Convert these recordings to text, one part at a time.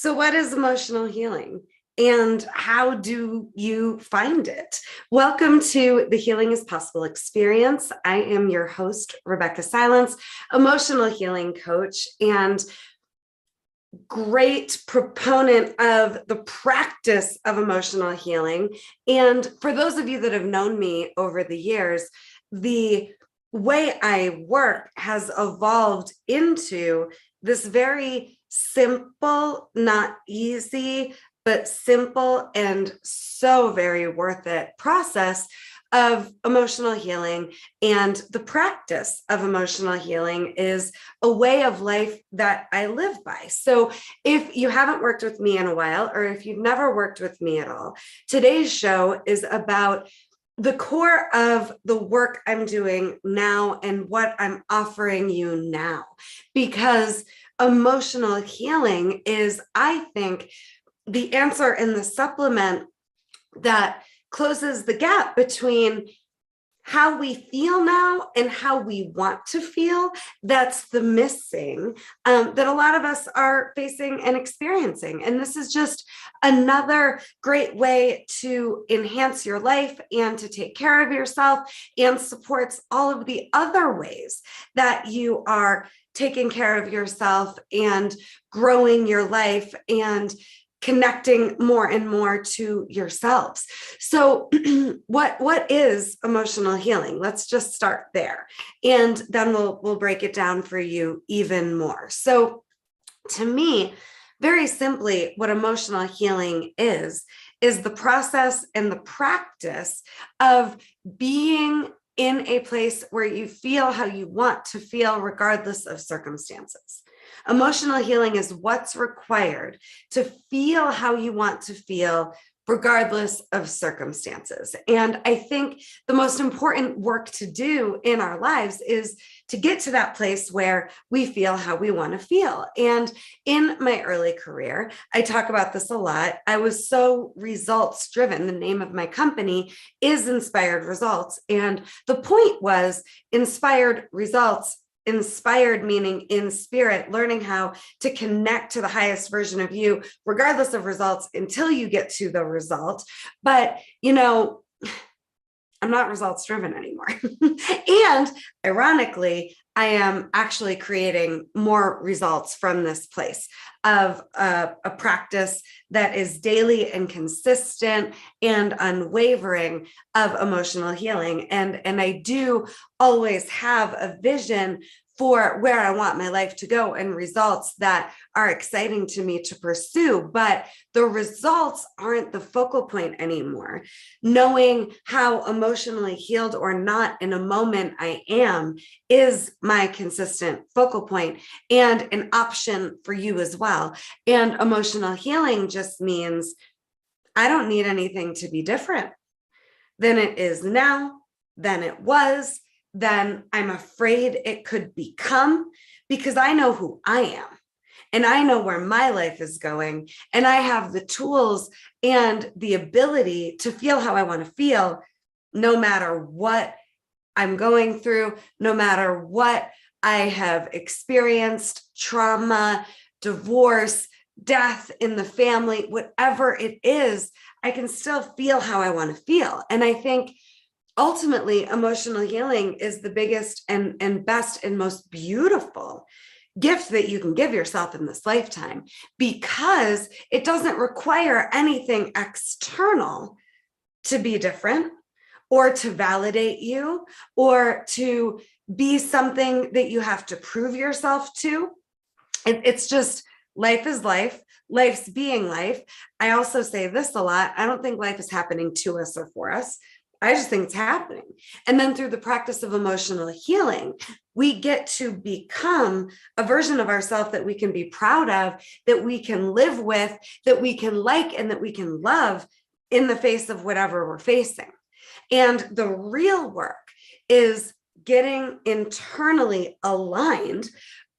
So, what is emotional healing and how do you find it? Welcome to the Healing is Possible experience. I am your host, Rebeccah Silence, emotional healing coach and great proponent of the practice of emotional healing. And for those of you that have known me over the years, the way I work has evolved into this very simple, not easy, but simple and so very worth it process of emotional healing. And the practice of emotional healing is a way of life that I live by. So if you haven't worked with me in a while, or if you've never worked with me at all, today's show is about the core of the work I'm doing now and what I'm offering you now. Because emotional healing is, I think, the answer in the supplement that closes the gap between how we feel now and how we want to feel. That's the missing that a lot of us are facing and experiencing. And this is just another great way to enhance your life and to take care of yourself, and supports all of the other ways that you are taking care of yourself and growing your life and connecting more and more to yourselves. So what is emotional healing? Let's just start there. And then we'll break it down for you even more. So to me, very simply, what emotional healing is the process and the practice of being in a place where you feel how you want to feel, regardless of circumstances. Emotional healing is what's required to feel how you want to feel, regardless of circumstances. And I think the most important work to do in our lives is to get to that place where we feel how we want to feel. And in my early career, I talk about this a lot. I was so results driven. The name of my company is Inspired Results. And the point was inspired results. Inspired meaning in spirit, learning how to connect to the highest version of you, regardless of results, until you get to the result. But, I'm not results driven anymore. And ironically, I am actually creating more results from this place of a practice that is daily and consistent and unwavering of emotional healing. And I do always have a vision for where I want my life to go and results that are exciting to me to pursue, but the results aren't the focal point anymore. Knowing how emotionally healed or not in a moment I am is my consistent focal point and an option for you as well. And emotional healing just means I don't need anything to be different than it is now, than it was, than I'm afraid it could become, because I know who I am and I know where my life is going. And I have the tools and the ability to feel how I want to feel, no matter what I'm going through, no matter what I have experienced, trauma, divorce, death in the family, whatever it is, I can still feel how I want to feel. And I think ultimately, emotional healing is the biggest and best and most beautiful gift that you can give yourself in this lifetime, because it doesn't require anything external to be different or to validate you or to be something that you have to prove yourself to. It's just life is life. Life's being life. I also say this a lot. I don't think life is happening to us or for us. I just think it's happening. And then through the practice of emotional healing, we get to become a version of ourselves that we can be proud of, that we can live with, that we can like, and that we can love in the face of whatever we're facing. And the real work is getting internally aligned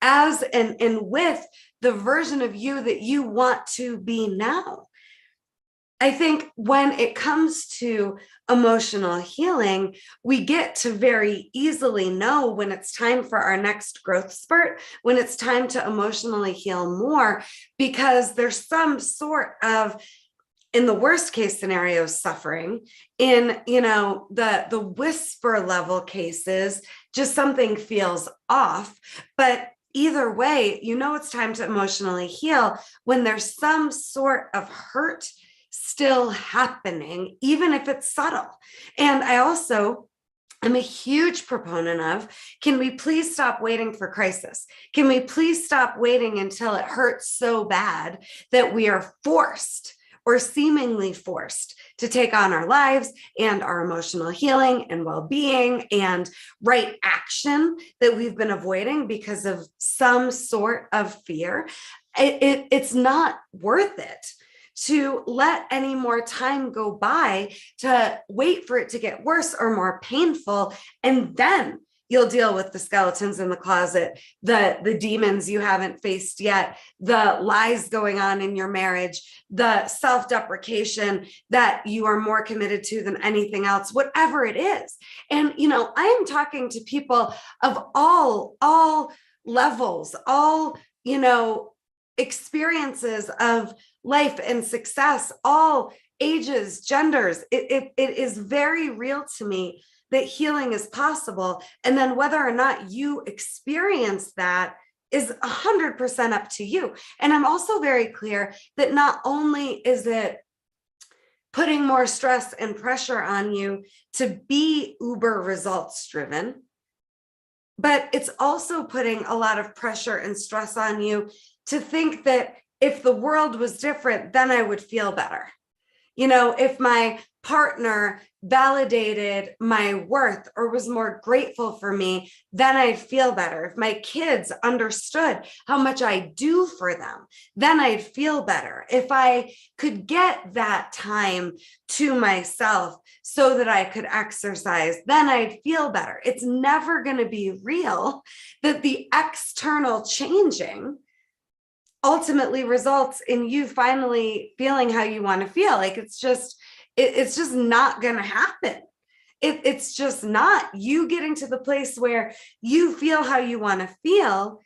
as and with the version of you that you want to be now. I think when it comes to emotional healing, we get to very easily know when it's time for our next growth spurt, when it's time to emotionally heal more, because there's some sort of, in the worst case scenario, suffering. In, the whisper level cases, just something feels off. But either way, it's time to emotionally heal when there's some sort of hurt still happening, even if it's subtle. And I also am a huge proponent of, can we please stop waiting for crisis? Can we please stop waiting until it hurts so bad that we are forced or seemingly forced to take on our lives and our emotional healing and well-being and right action that we've been avoiding because of some sort of fear? It's not worth it to let any more time go by, to wait for it to get worse or more painful, and then you'll deal with the skeletons in the closet, the demons you haven't faced yet, the lies going on in your marriage, the self-deprecation that you are more committed to than anything else, whatever it is. And, I am talking to people of all levels, all, experiences of life and success, all ages, genders. It is very real to me that healing is possible. And then whether or not you experience that is 100% up to you. And I'm also very clear that not only is it putting more stress and pressure on you to be uber results driven, but it's also putting a lot of pressure and stress on you to think that if the world was different, then I would feel better. If my partner validated my worth or was more grateful for me, then I'd feel better. If my kids understood how much I do for them, then I'd feel better. If I could get that time to myself so that I could exercise, then I'd feel better. It's never going to be real that the external changing ultimately results in you finally feeling how you want to feel. Like it's just not going to happen. It's just not. You getting to the place where you feel how you want to feel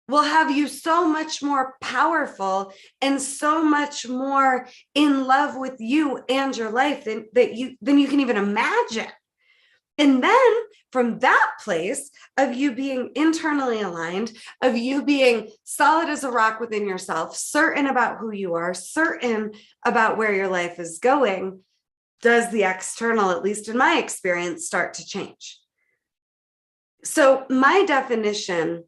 will have you so much more powerful and so much more in love with you and your life than you can even imagine. And then from that place of you being internally aligned, of you being solid as a rock within yourself, certain about who you are, certain about where your life is going, does the external, at least in my experience, start to change. So my definition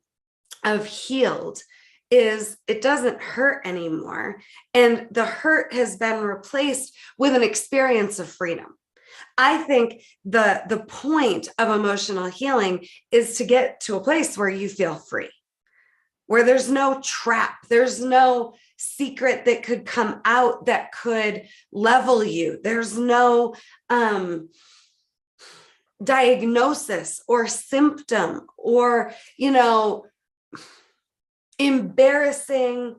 of healed is it doesn't hurt anymore. And the hurt has been replaced with an experience of freedom. I think the point of emotional healing is to get to a place where you feel free, where there's no trap, there's no secret that could come out that could level you. There's no diagnosis or symptom or, embarrassing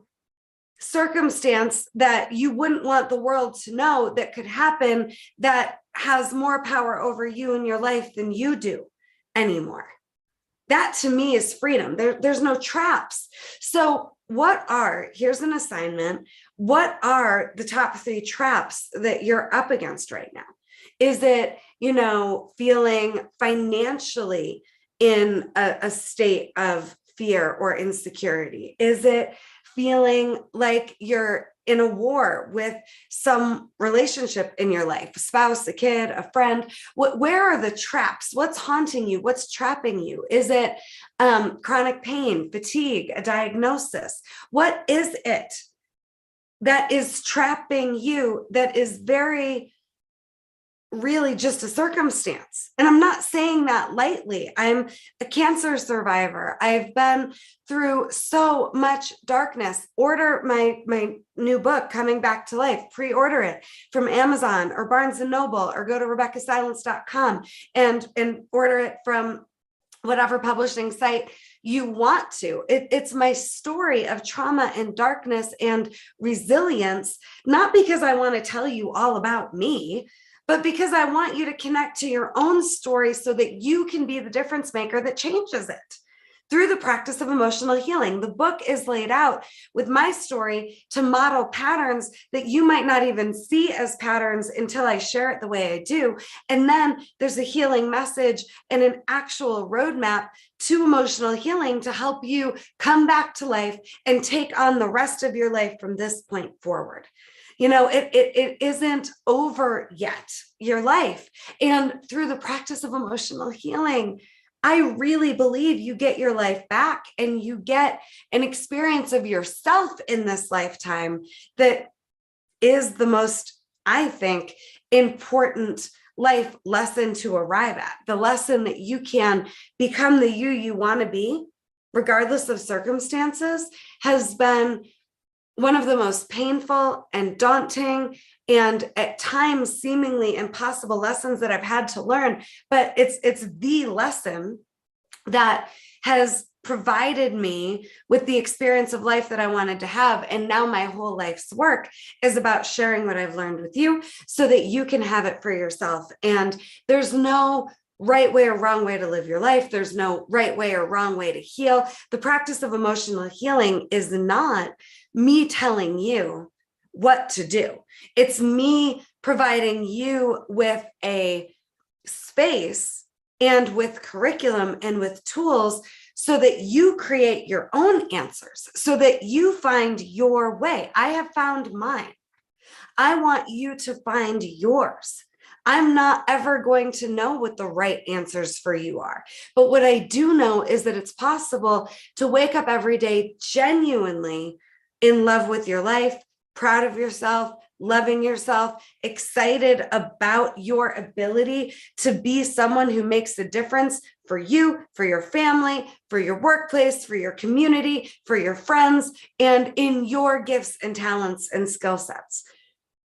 circumstance that you wouldn't want the world to know that could happen that has more power over you and your life than you do anymore. That to me is freedom. There's no traps. So here's an assignment. What are the top 3 traps that you're up against right now? Is it, feeling financially in a state of fear or insecurity? Is it feeling like you're in a war with some relationship in your life, a spouse, a kid, a friend? Where are the traps? What's haunting you? What's trapping you? Is it chronic pain, fatigue, a diagnosis? What is it that is trapping you that is very really just a circumstance? And I'm not saying that lightly. I'm a cancer survivor. I've been through so much darkness. Order my new book, Coming Back to Life. Pre-order it from Amazon or Barnes & Noble, or go to RebeccahSilence.com and order it from whatever publishing site you want to. It's my story of trauma and darkness and resilience, not because I want to tell you all about me, but because I want you to connect to your own story so that you can be the difference maker that changes it through the practice of emotional healing. The book is laid out with my story to model patterns that you might not even see as patterns until I share it the way I do. And then there's a healing message and an actual roadmap to emotional healing to help you come back to life and take on the rest of your life from this point forward. It isn't over yet, your life. And through the practice of emotional healing, I really believe you get your life back and you get an experience of yourself in this lifetime that is the most, I think, important life lesson to arrive at. The lesson that you can become the you want to be, regardless of circumstances, has been one of the most painful and daunting and at times seemingly impossible lessons that I've had to learn. But it's the lesson that has provided me with the experience of life that I wanted to have. And now my whole life's work is about sharing what I've learned with you so that you can have it for yourself. And there's no right way or wrong way to live your life. There's no right way or wrong way to heal. The practice of emotional healing is not me telling you what to do. It's me providing you with a space and with curriculum and with tools so that you create your own answers, so that you find your way. I have found mine. I want you to find yours. I'm not ever going to know what the right answers for you are. But what I do know is that it's possible to wake up every day genuinely in love with your life, proud of yourself, loving yourself, excited about your ability to be someone who makes a difference for you, for your family, for your workplace, for your community, for your friends, and in your gifts and talents and skill sets.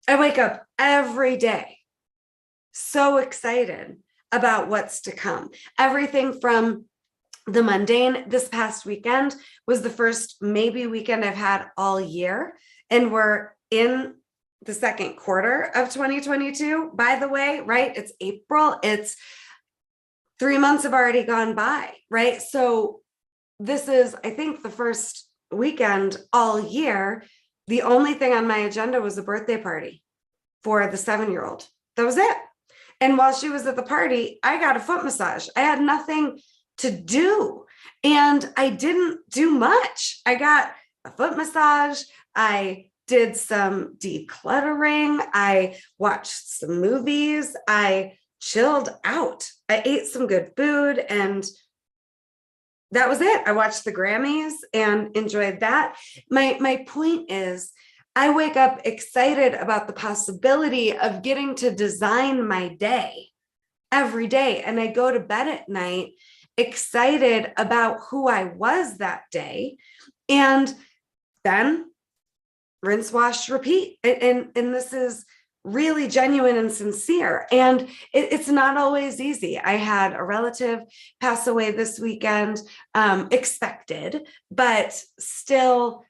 I wake up every day so excited about what's to come. Everything from the mundane. This past weekend was the first maybe weekend I've had all year. And we're in the second quarter of 2022, by the way, right? It's April. It's 3 months have already gone by, right? So this is, I think, the first weekend all year. The only thing on my agenda was a birthday party for the 7-year-old. That was it. And while she was at the party, I got a foot massage. I had nothing to do. And I didn't do much. I got a foot massage. I did some decluttering. I watched some movies. I chilled out. I ate some good food, and that was it. I watched the Grammys and enjoyed that. My point is, I wake up excited about the possibility of getting to design my day every day. And I go to bed at night excited about who I was that day. And then rinse, wash, repeat. And this is really genuine and sincere. And it's not always easy. I had a relative pass away this weekend, expected, but still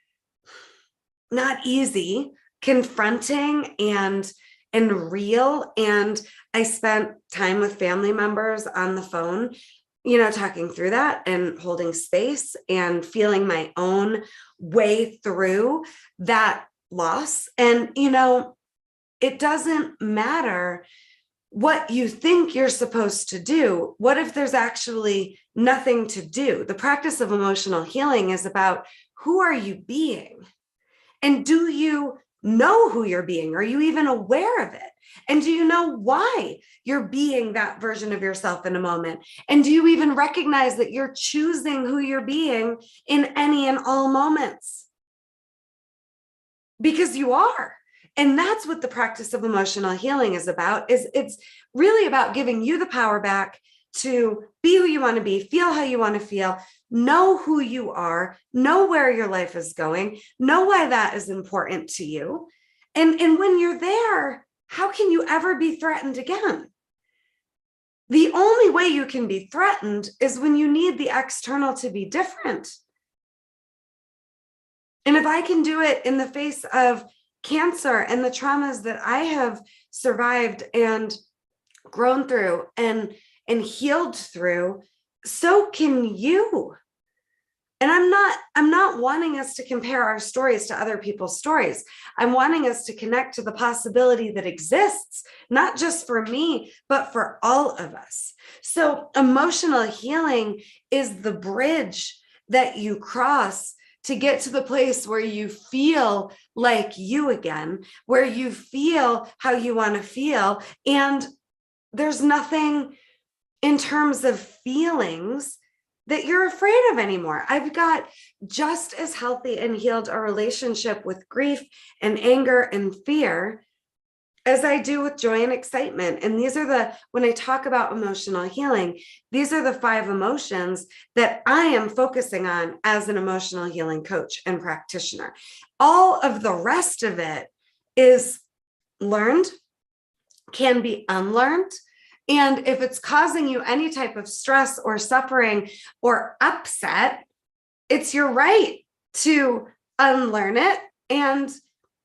not easy, confronting and real. And I spent time with family members on the phone, talking through that and holding space and feeling my own way through that loss. And, it doesn't matter what you think you're supposed to do. What if there's actually nothing to do? The practice of emotional healing is about, who are you being? And do you know who you're being? Are you even aware of it? And do you know why you're being that version of yourself in a moment? And do you even recognize that you're choosing who you're being in any and all moments? Because you are. And that's what the practice of emotional healing is about. It's really about giving you the power back to be who you want to be, feel how you want to feel, know who you are, know where your life is going, know why that is important to you. And when you're there, how can you ever be threatened again? The only way you can be threatened is when you need the external to be different. And if I can do it in the face of cancer and the traumas that I have survived and grown through and healed through, so can you. And I'm not wanting us to compare our stories to other people's stories. I'm wanting us to connect to the possibility that exists, not just for me, but for all of us. So emotional healing is the bridge that you cross to get to the place where you feel like you again, where you feel how you want to feel. And there's nothing in terms of feelings that you're afraid of anymore. I've got just as healthy and healed a relationship with grief and anger and fear as I do with joy and excitement. And these are when I talk about emotional healing, these are the 5 emotions that I am focusing on as an emotional healing coach and practitioner. All of the rest of it is learned, can be unlearned. And if it's causing you any type of stress or suffering or upset, it's your right to unlearn it and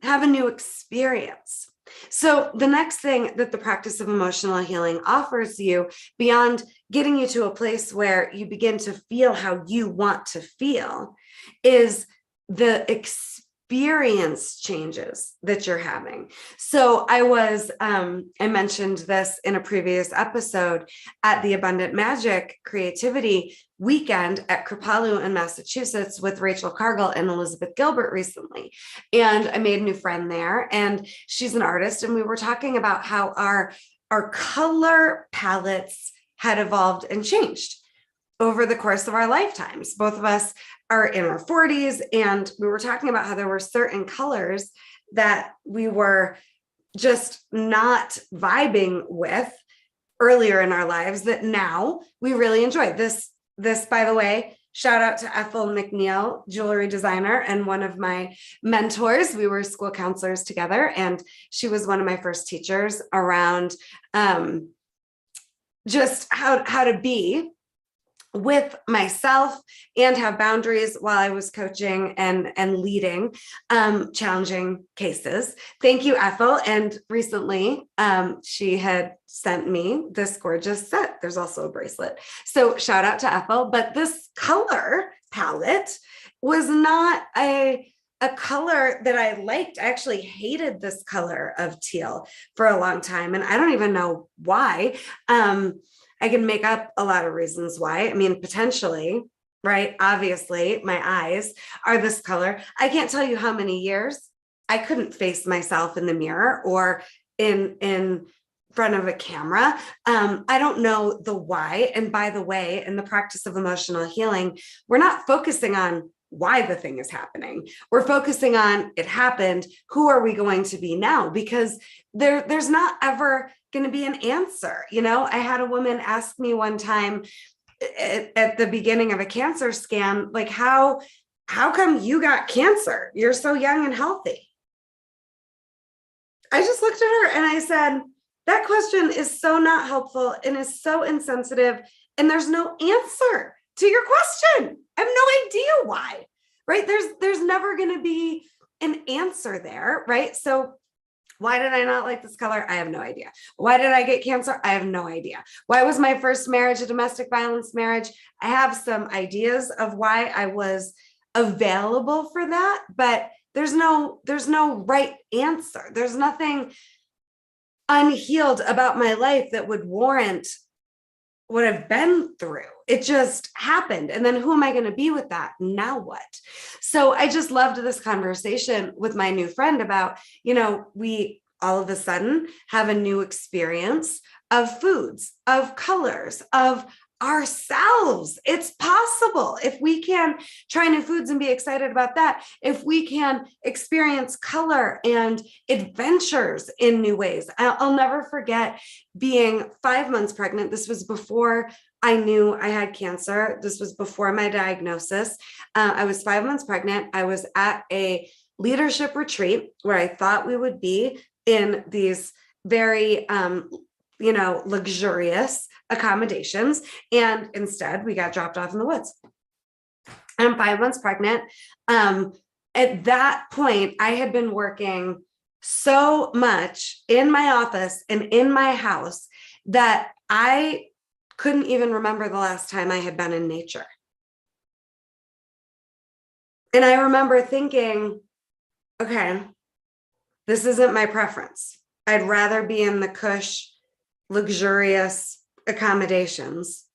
have a new experience. So the next thing that the practice of emotional healing offers you, beyond getting you to a place where you begin to feel how you want to feel, is the experience changes that you're having. So I mentioned this in a previous episode at the Abundant Magic Creativity Weekend at Kripalu in Massachusetts with Rachel Cargill and Elizabeth Gilbert recently. And I made a new friend there, and she's an artist. And we were talking about how our color palettes had evolved and changed over the course of our lifetimes. Both of us are in our 40s, and we were talking about how there were certain colors that we were just not vibing with earlier in our lives that now we really enjoy. This, by the way, shout out to Ethel McNeil, jewelry designer and one of my mentors. We were school counselors together, and she was one of my first teachers around just how to be with myself and have boundaries while I was coaching and leading challenging cases. Thank you, Ethel. And recently she had sent me this gorgeous set. There's also a bracelet. So shout out to Ethel. But this color palette was not a color that I liked. I actually hated this color of teal for a long time. And I don't even know why. I can make up a lot of reasons why. I mean, potentially, right? Obviously, my eyes are this color. I can't tell you how many years I couldn't face myself in the mirror or in front of a camera. I don't know the why. And by the way, in the practice of emotional healing, we're not focusing on why the thing is happening. We're focusing on it happened. Who are we going to be now? Because there's not ever going to be an answer. You know, I had a woman ask me one time at the beginning of a cancer scan, like, how come you got cancer? You're so young and healthy. I just looked at her and I said, that question is so not helpful and is so insensitive. And there's no answer to your question. I have no idea why, right? There's never going to be an answer there, right? So why did I not like this color? I have no idea. Why did I get cancer? I have no idea. Why was my first marriage a domestic violence marriage? I have some ideas of why I was available for that, but there's no right answer. There's nothing unhealed about my life that would warrant what I've been through. It just happened. And then who am I going to be with that? Now what? So I just loved this conversation with my new friend about, you know, we all of a sudden have a new experience of foods, of colors, of ourselves. It's possible if we can try new foods and be excited about that, if we can experience color and adventures in new ways. I'll never forget being 5 months pregnant. This was before I knew I had cancer. This was before my diagnosis. I was 5 months pregnant. I was at a leadership retreat where I thought we would be in these very luxurious accommodations. And instead we got dropped off in the woods. I'm 5 months pregnant. At that point, I had been working so much in my office and in my house that I couldn't even remember the last time I had been in nature. And I remember thinking, okay, this isn't my preference. I'd rather be in the cush, luxurious accommodations.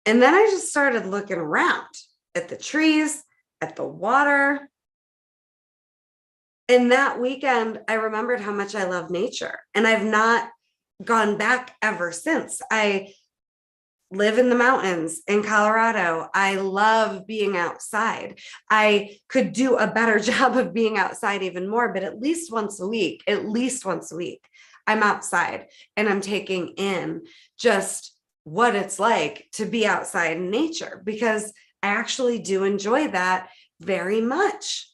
And then I just started looking around at the trees, at the water. And that weekend, I remembered how much I love nature. And I've not gone back ever since. I live in the mountains in Colorado. I love being outside. I could do a better job of being outside even more, but at least once a week, I'm outside and I'm taking in just what it's like to be outside in nature, because I actually do enjoy that very much.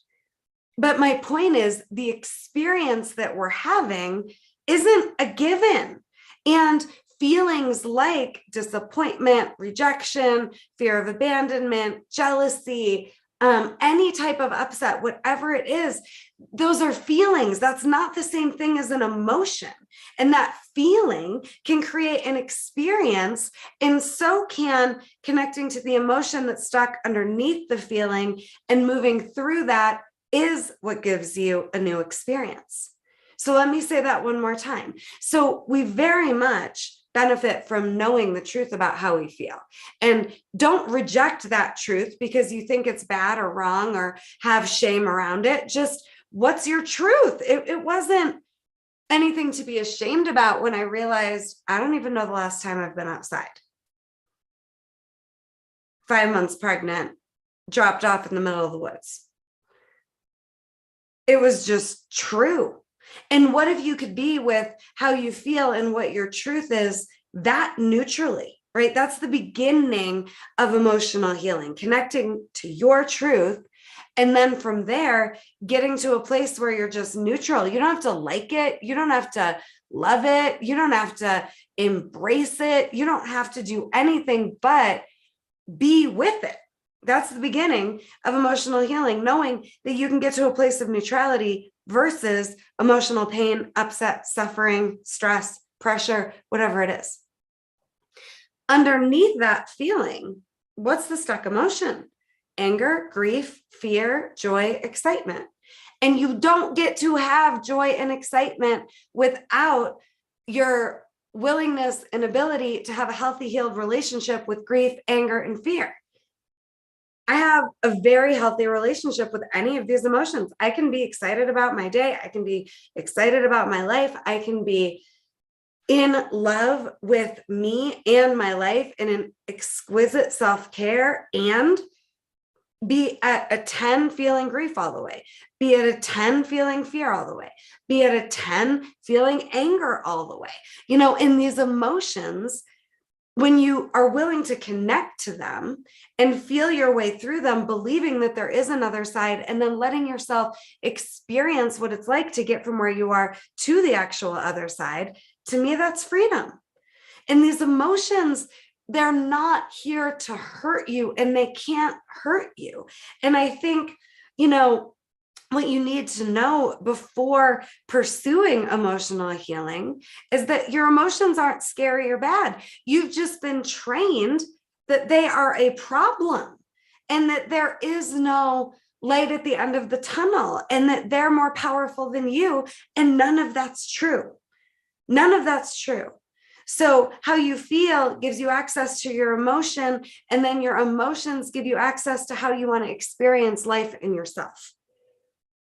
But my point is, the experience that we're having isn't a given. And feelings like disappointment, rejection, fear of abandonment, jealousy, any type of upset, whatever it is, those are feelings. That's not the same thing as an emotion. And that feeling can create an experience, and so can connecting to the emotion that's stuck underneath the feeling and moving through that is what gives you a new experience. So let me say that one more time. So we very much benefit from knowing the truth about how we feel. And don't reject that truth because you think it's bad or wrong or have shame around it. Just what's your truth? It wasn't anything to be ashamed about when I realized I don't even know the last time I've been outside. 5 months pregnant, dropped off in the middle of the woods. It was just true. And what if you could be with how you feel and what your truth is that neutrally, right? That's the beginning of emotional healing, connecting to your truth. And then from there, getting to a place where you're just neutral. You don't have to like it. You don't have to love it. You don't have to embrace it. You don't have to do anything but be with it. That's the beginning of emotional healing, knowing that you can get to a place of neutrality versus emotional pain, upset, suffering, stress, pressure, whatever it is. Underneath that feeling, what's the stuck emotion? Anger, grief, fear, joy, excitement. And you don't get to have joy and excitement without your willingness and ability to have a healthy, healed relationship with grief, anger, and fear. I have a very healthy relationship with any of these emotions. I can be excited about my day. I can be excited about my life. I can be in love with me and my life in an exquisite self-care and be at a 10 feeling grief all the way, be at a 10 feeling fear all the way, be at a 10 feeling anger all the way. In these emotions, when you are willing to connect to them and feel your way through them, believing that there is another side, and then letting yourself experience what it's like to get from where you are to the actual other side, to me, that's freedom. And these emotions, they're not here to hurt you, and they can't hurt you. And I think, what you need to know before pursuing emotional healing is that your emotions aren't scary or bad. You've just been trained that they are a problem and that there is no light at the end of the tunnel and that they're more powerful than you. And none of that's true. None of that's true. So how you feel gives you access to your emotion, and then your emotions give you access to how you want to experience life and yourself.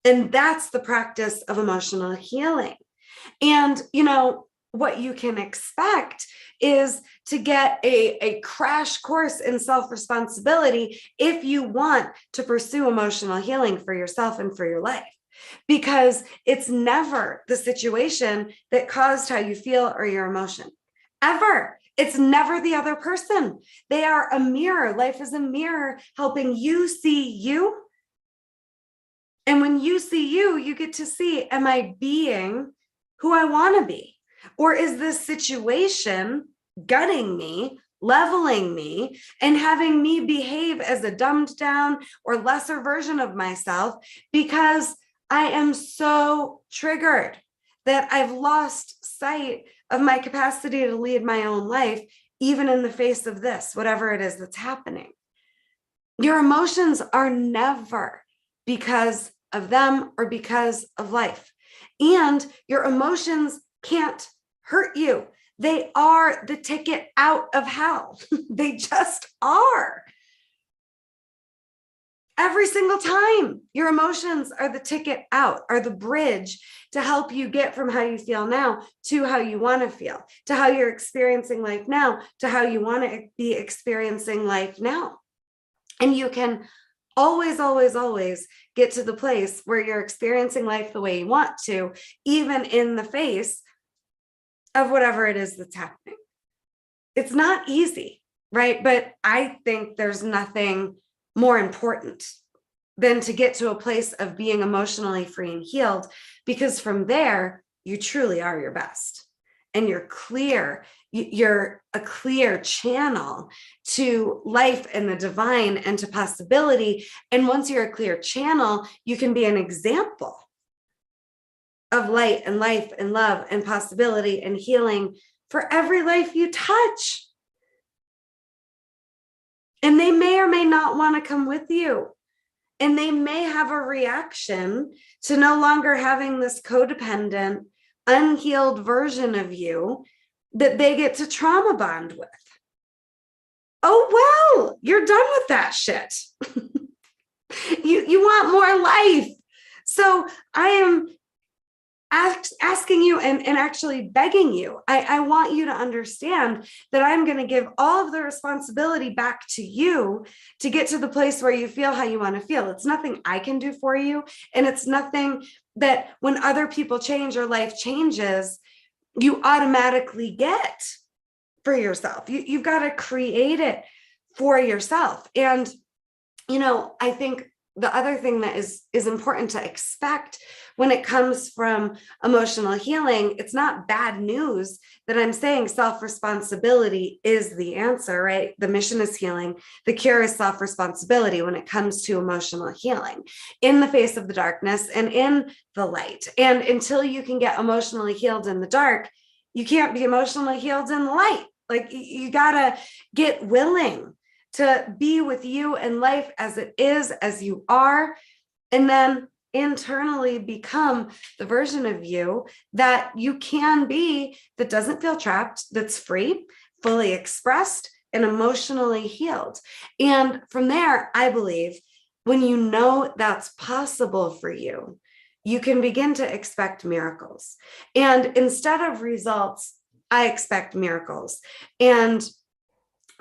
And that's the practice of emotional healing. And, what you can expect is to get a crash course in self-responsibility if you want to pursue emotional healing for yourself and for your life, because it's never the situation that caused how you feel or your emotion, ever. It's never the other person. They are a mirror. Life is a mirror helping you see you. And when you see you, you get to see, am I being who I want to be? Or is this situation gutting me, leveling me, and having me behave as a dumbed down or lesser version of myself because I am so triggered that I've lost sight of my capacity to lead my own life, even in the face of this, whatever it is that's happening? Your emotions are never because of them or because of life. And your emotions can't hurt you. They are the ticket out of hell. They just are. Every single time, your emotions are the ticket out, are the bridge to help you get from how you feel now to how you want to feel, to how you're experiencing life now, to how you want to be experiencing life now. And you can always, always, always get to the place where you're experiencing life the way you want to, even in the face of whatever it is that's happening. It's not easy, right? But I think there's nothing more important than to get to a place of being emotionally free and healed, because from there, you truly are your best. And you're clear. You're a clear channel to life and the divine and to possibility. And once you're a clear channel, you can be an example of light and life and love and possibility and healing for every life you touch. And they may or may not want to come with you. And they may have a reaction to no longer having this codependent, unhealed version of you that they get to trauma bond with. Oh, well, you're done with that shit. You want more life. So I am asking you and actually begging you. I want you to understand that I'm going to give all of the responsibility back to you to get to the place where you feel how you want to feel. It's nothing I can do for you. And it's nothing that when other people change or life changes, you automatically get for yourself. You've got to create it for yourself. And, I think the other thing that is important to expect when it comes from emotional healing, it's not bad news that I'm saying self-responsibility is the answer, right? The mission is healing. The cure is self-responsibility when it comes to emotional healing in the face of the darkness and in the light. And until you can get emotionally healed in the dark, you can't be emotionally healed in the light. Like you gotta get willing to be with you and life as it is, as you are, and then internally become the version of you that you can be, that doesn't feel trapped, that's free, fully expressed, and emotionally healed. And from there, I believe when you know that's possible for you, you can begin to expect miracles. And instead of results, I expect miracles. And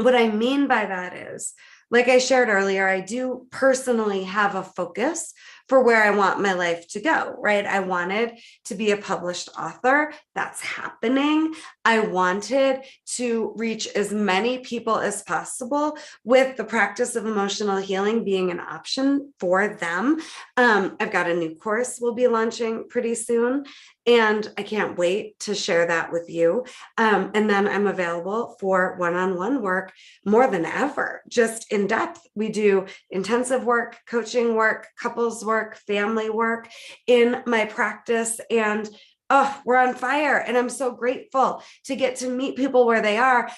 what I mean by that is, like I shared earlier, I do personally have a focus for where I want my life to go, right? I wanted to be a published author. That's happening. I wanted to reach as many people as possible with the practice of emotional healing being an option for them. I've got a new course we'll be launching pretty soon, and I can't wait to share that with you. And then I'm available for one-on-one work more than ever, just in depth. We do intensive work, coaching work, couples work, family work in my practice. And we're on fire. And I'm so grateful to get to meet people where they are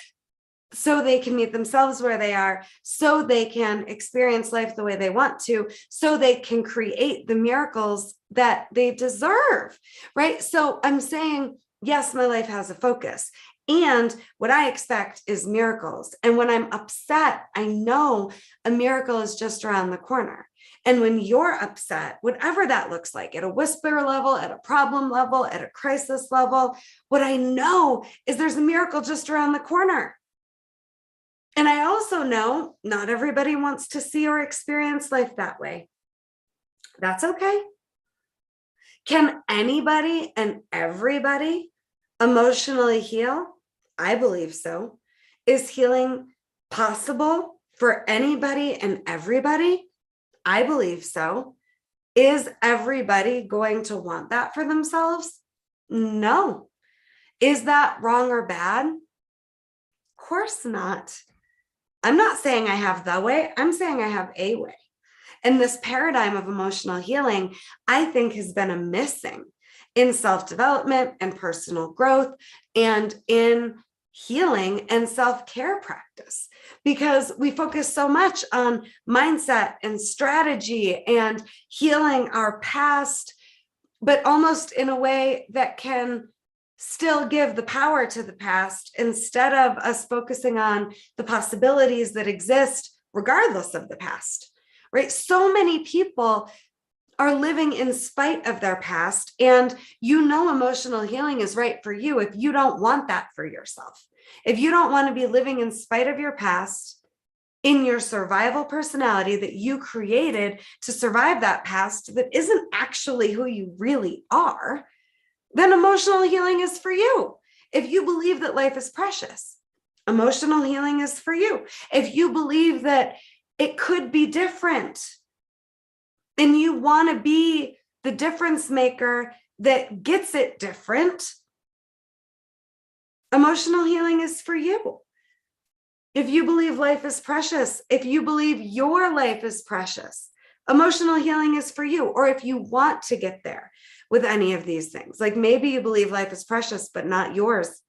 so they can meet themselves where they are, so they can experience life the way they want to, so they can create the miracles that they deserve, right? So I'm saying, yes, my life has a focus. And what I expect is miracles. And when I'm upset, I know a miracle is just around the corner. And when you're upset, whatever that looks like, at a whisper level, at a problem level, at a crisis level, what I know is there's a miracle just around the corner. And I also know not everybody wants to see or experience life that way. That's okay. Can anybody and everybody emotionally heal? I believe so. Is healing possible for anybody and everybody? I believe so. Is everybody going to want that for themselves? No. Is that wrong or bad? Of course not. I'm not saying I have the way. I'm saying I have a way. And this paradigm of emotional healing, I think, has been a missing in self-development and personal growth and in healing and self-care practice, because we focus so much on mindset and strategy and healing our past, but almost in a way that can still give the power to the past instead of us focusing on the possibilities that exist regardless of the past, right? So many people are living in spite of their past, and emotional healing is right for you if you don't want that for yourself. If you don't want to be living in spite of your past in your survival personality that you created to survive that past that isn't actually who you really are, then emotional healing is for you. If you believe that life is precious, emotional healing is for you. If you believe that it could be different and you want to be the difference maker that gets it different, emotional healing is for you. If you believe life is precious, if you believe your life is precious, emotional healing is for you. Or if you want to get there with any of these things, like maybe you believe life is precious, but not yours.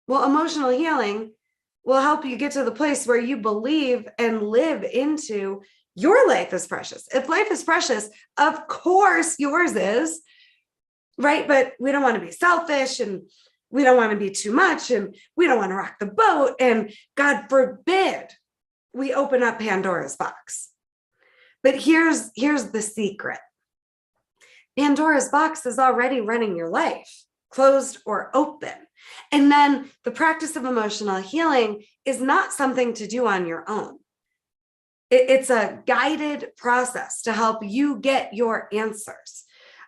Well, emotional healing will help you get to the place where you believe and live into your life is precious. If life is precious, of course yours is, right? But we don't want to be selfish, and we don't want to be too much, and we don't want to rock the boat. And God forbid we open up Pandora's box. But here's the secret. Pandora's box is already running your life, closed or open. And then the practice of emotional healing is not something to do on your own. It's a guided process to help you get your answers.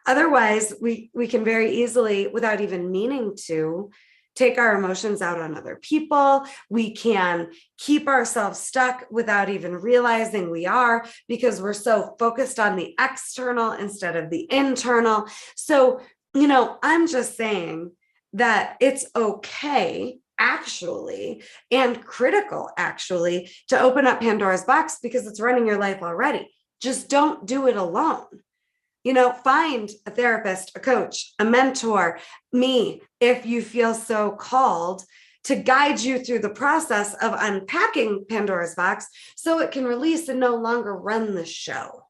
Otherwise, we can very easily, without even meaning to, take our emotions out on other people. We can keep ourselves stuck without even realizing we are, because we're so focused on the external instead of the internal. So, I'm just saying that it's okay, actually, and critical, actually, to open up Pandora's box, because it's running your life already. Just don't do it alone. Find a therapist, a coach, a mentor, me, if you feel so called, to guide you through the process of unpacking Pandora's box so it can release and no longer run the show.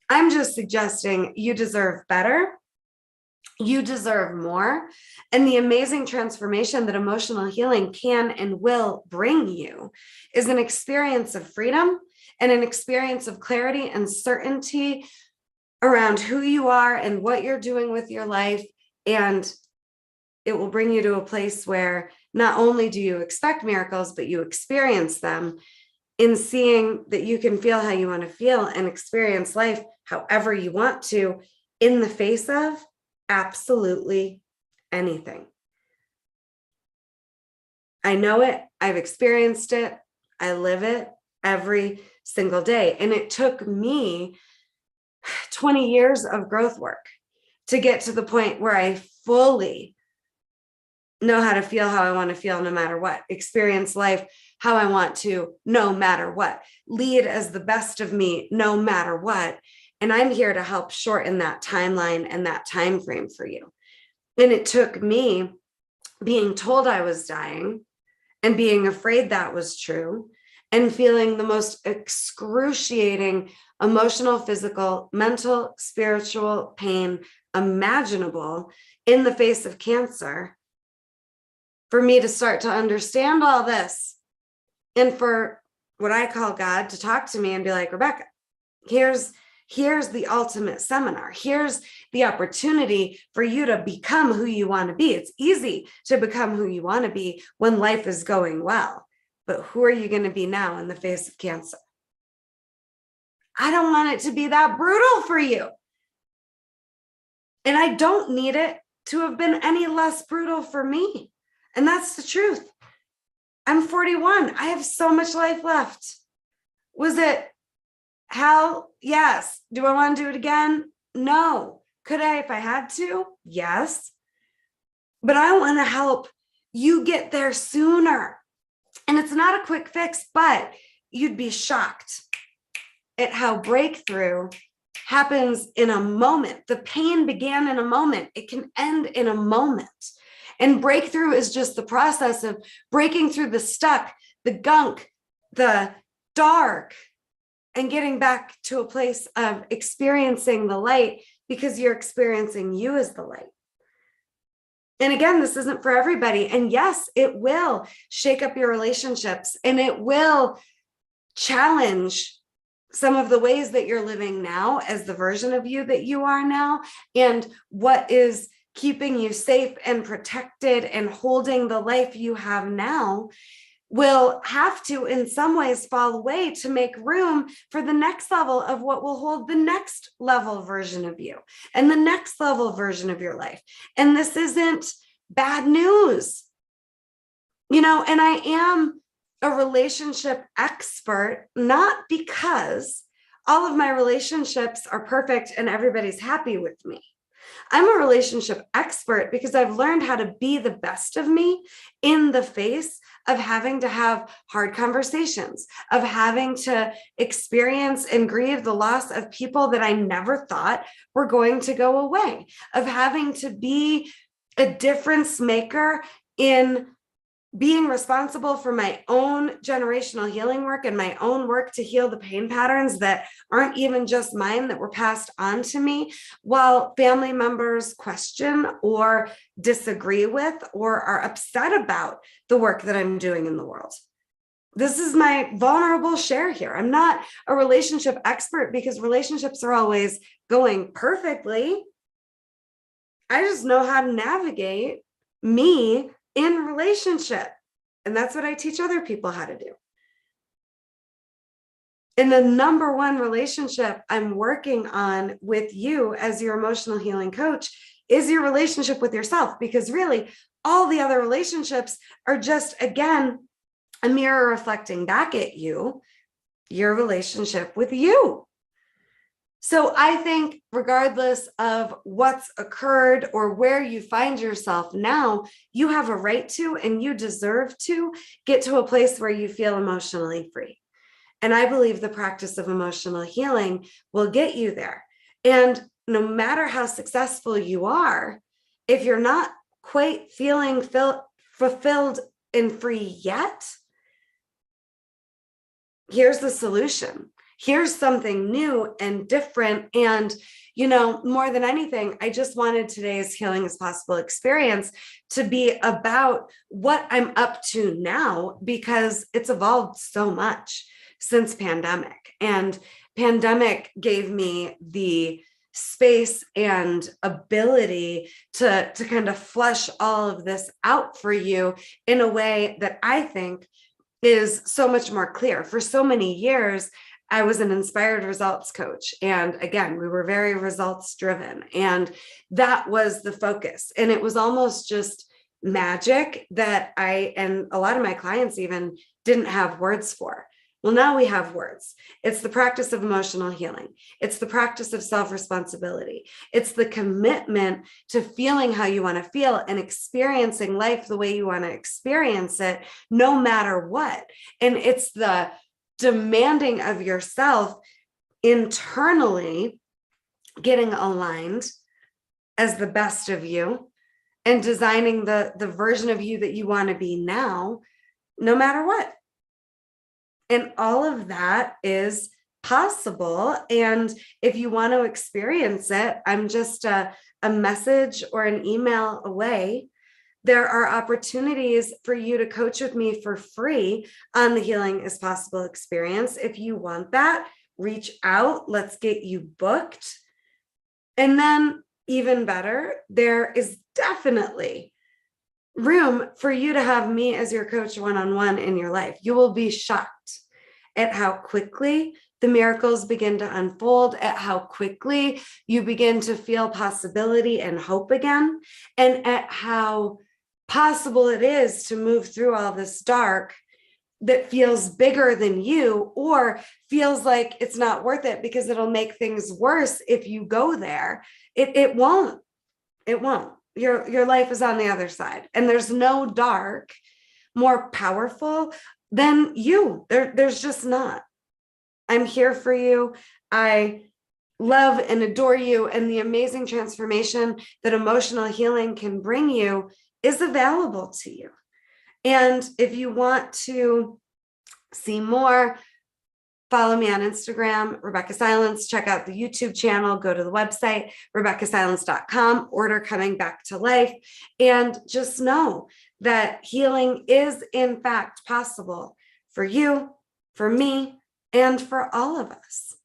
I'm just suggesting you deserve better. You deserve more. And the amazing transformation that emotional healing can and will bring you is an experience of freedom and an experience of clarity and certainty around who you are and what you're doing with your life. And it will bring you to a place where not only do you expect miracles, but you experience them, in seeing that you can feel how you want to feel and experience life however you want to, in the face of absolutely anything. I know it. I've experienced it. I live it every single day. And it took me 20 years of growth work to get to the point where I fully know how to feel how I want to feel no matter what, experience life how I want to no matter what, lead as the best of me no matter what. And I'm here to help shorten that timeline and that time frame for you. And it took me being told I was dying and being afraid that was true, and feeling the most excruciating emotional, physical, mental, spiritual pain imaginable in the face of cancer, for me to start to understand all this, and for what I call God to talk to me and be like, Rebeccah, here's the ultimate seminar. Here's the opportunity for you to become who you want to be. It's easy to become who you want to be when life is going well. But who are you going to be now in the face of cancer? I don't want it to be that brutal for you. And I don't need it to have been any less brutal for me. And that's the truth. I'm 41. I have so much life left. Was it hell? Yes. Do I want to do it again? No. Could I if I had to? Yes. But I want to help you get there sooner. And it's not a quick fix, but you'd be shocked at how breakthrough happens in a moment. The pain began in a moment. It can end in a moment. And breakthrough is just the process of breaking through the stuck, the gunk, the dark, and getting back to a place of experiencing the light, because you're experiencing you as the light. And again, this isn't for everybody. And yes, it will shake up your relationships, and it will challenge some of the ways that you're living now as the version of you that you are now, and what is keeping you safe and protected and holding the life you have now will have to, in some ways, fall away to make room for the next level of what will hold the next level version of you and the next level version of your life. And this isn't bad news, and I am a relationship expert, not because all of my relationships are perfect and everybody's happy with me. I'm a relationship expert because I've learned how to be the best of me in the face of having to have hard conversations, of having to experience and grieve the loss of people that I never thought were going to go away, of having to be a difference maker in being responsible for my own generational healing work and my own work to heal the pain patterns that aren't even just mine, that were passed on to me, while family members question or disagree with or are upset about the work that I'm doing in the world. This is my vulnerable share here. I'm not a relationship expert because relationships are always going perfectly. I just know how to navigate me in relationship. And that's what I teach other people how to do. And the number one relationship I'm working on with you as your emotional healing coach is your relationship with yourself, because really all the other relationships are just, again, a mirror reflecting back at you, your relationship with you. So I think regardless of what's occurred or where you find yourself now, you have a right to, and you deserve to, get to a place where you feel emotionally free. And I believe the practice of emotional healing will get you there. And no matter how successful you are, if you're not quite feeling fulfilled and free yet, here's the solution. Here's something new and different. And, more than anything, I just wanted today's Healing is Possible experience to be about what I'm up to now, because it's evolved so much since pandemic. And pandemic gave me the space and ability to kind of flesh all of this out for you in a way that I think is so much more clear. For so many years, I was an inspired results coach. And again, we were very results driven. And that was the focus. And it was almost just magic that I, and a lot of my clients even, didn't have words for. Well, now we have words. It's the practice of emotional healing. It's the practice of self-responsibility. It's the commitment to feeling how you want to feel and experiencing life the way you want to experience it, no matter what. And it's the demanding of yourself internally, getting aligned as the best of you and designing the version of you that you want to be now, no matter what. And all of that is possible. And if you want to experience it, I'm just a message or an email away. There are opportunities for you to coach with me for free on the Healing is Possible experience. If you want that, reach out. Let's get you booked. And then even better, there is definitely room for you to have me as your coach one-on-one in your life. You will be shocked at how quickly the miracles begin to unfold, at how quickly you begin to feel possibility and hope again, and at how possible it is to move through all this dark that feels bigger than you, or feels like it's not worth it because it'll make things worse if you go there. It won't. It won't. Your life is on the other side, and there's no dark more powerful than you. There's just not. I'm here for you. I love and adore you, and the amazing transformation that emotional healing can bring you is available to you. And if you want to see more, follow me on Instagram, Rebeccah Silence. Check out the YouTube channel. Go to the website, RebeccahSilence.com. Order Coming Back to Life. And just know that healing is, in fact, possible for you, for me, and for all of us.